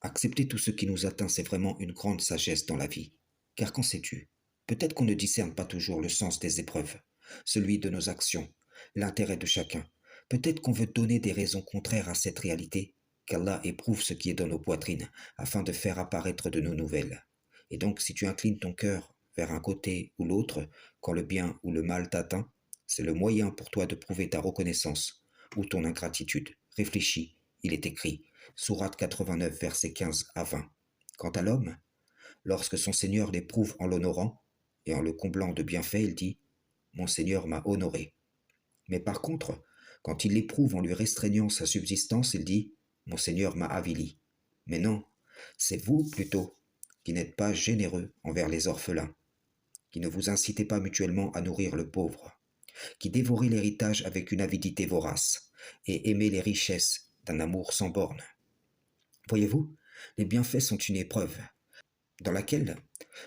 Accepter tout ce qui nous atteint, c'est vraiment une grande sagesse dans la vie. Car qu'en sais-tu? Peut-être qu'on ne discerne pas toujours le sens des épreuves, celui de nos actions, l'intérêt de chacun. Peut-être qu'on veut donner des raisons contraires à cette réalité, qu'Allah éprouve ce qui est dans nos poitrines, afin de faire apparaître de nos nouvelles. Et donc, si tu inclines ton cœur vers un côté ou l'autre, quand le bien ou le mal t'atteint, c'est le moyen pour toi de prouver ta reconnaissance ou ton ingratitude. Réfléchis, il est écrit, Sourate 89, versets 15 à 20. Quant à l'homme, lorsque son Seigneur l'éprouve en l'honorant et en le comblant de bienfaits, il dit, Mon Seigneur m'a honoré. Mais par contre, quand il l'éprouve en lui restreignant sa subsistance, il dit, Mon Seigneur m'a avili. Mais non, c'est vous plutôt qui n'êtes pas généreux envers les orphelins, qui ne vous incitez pas mutuellement à nourrir le pauvre, qui dévorez l'héritage avec une avidité vorace et aimez les richesses d'un amour sans borne. Voyez-vous, les bienfaits sont une épreuve dans laquelle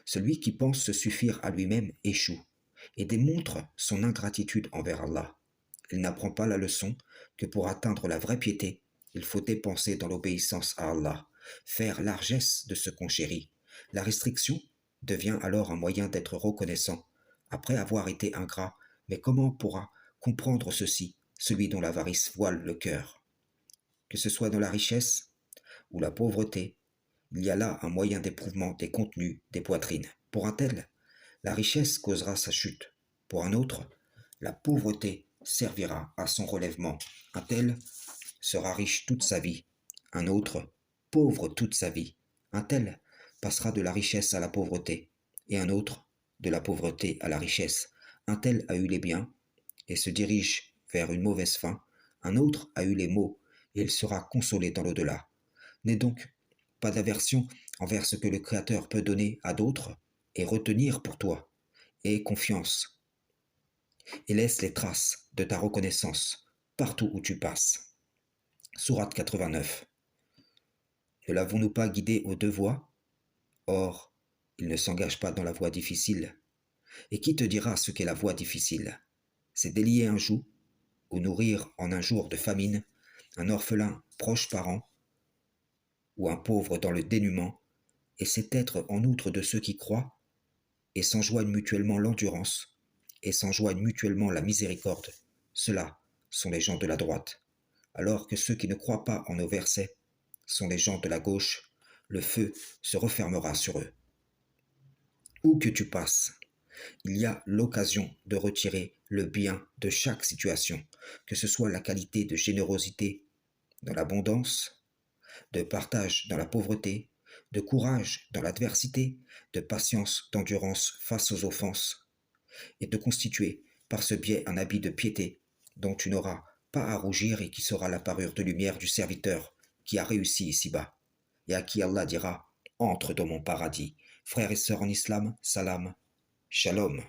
celui qui pense se suffire à lui-même échoue et démontre son ingratitude envers Allah. Il n'apprend pas la leçon que pour atteindre la vraie piété, il faut dépenser dans l'obéissance à Allah, faire largesse de ce qu'on chérit. La restriction devient alors un moyen d'être reconnaissant, après avoir été ingrat. Mais comment pourra comprendre ceci, celui dont l'avarice voile le cœur? Que ce soit dans la richesse ou la pauvreté, il y a là un moyen d'éprouvement des contenus des poitrines. Pour un tel, la richesse causera sa chute. Pour un autre, la pauvreté servira à son relèvement. Un tel sera riche toute sa vie. Un autre, pauvre toute sa vie. Un tel passera de la richesse à la pauvreté. Et un autre, de la pauvreté à la richesse. Un tel a eu les biens et se dirige vers une mauvaise fin. Un autre a eu les maux et il sera consolé dans l'au-delà. N'est donc pas d'aversion envers ce que le Créateur peut donner à d'autres et retenir pour toi. Aie confiance et laisse les traces de ta reconnaissance partout où tu passes. Sourate 89. Ne l'avons-nous pas guidé aux deux voies? Or, il ne s'engage pas dans la voie difficile. Et qui te dira ce qu'est la voie difficile? C'est délier un joug, ou nourrir en un jour de famine un orphelin proche parent, ou un pauvre dans le dénuement, et c'est être en outre de ceux qui croient, et s'enjoignent mutuellement l'endurance, et s'enjoignent mutuellement la miséricorde. Ceux-là sont les gens de la droite, alors que ceux qui ne croient pas en nos versets sont les gens de la gauche, le feu se refermera sur eux. Où que tu passes, il y a l'occasion de retirer le bien de chaque situation, que ce soit la qualité de générosité dans l'abondance, de partage dans la pauvreté, de courage dans l'adversité, de patience, d'endurance face aux offenses, et de constituer par ce biais un habit de piété dont tu n'auras pas à rougir et qui sera la parure de lumière du serviteur qui a réussi ici-bas, et à qui Allah dira « Entre dans mon paradis ». Frères et sœurs en islam, salam, shalom.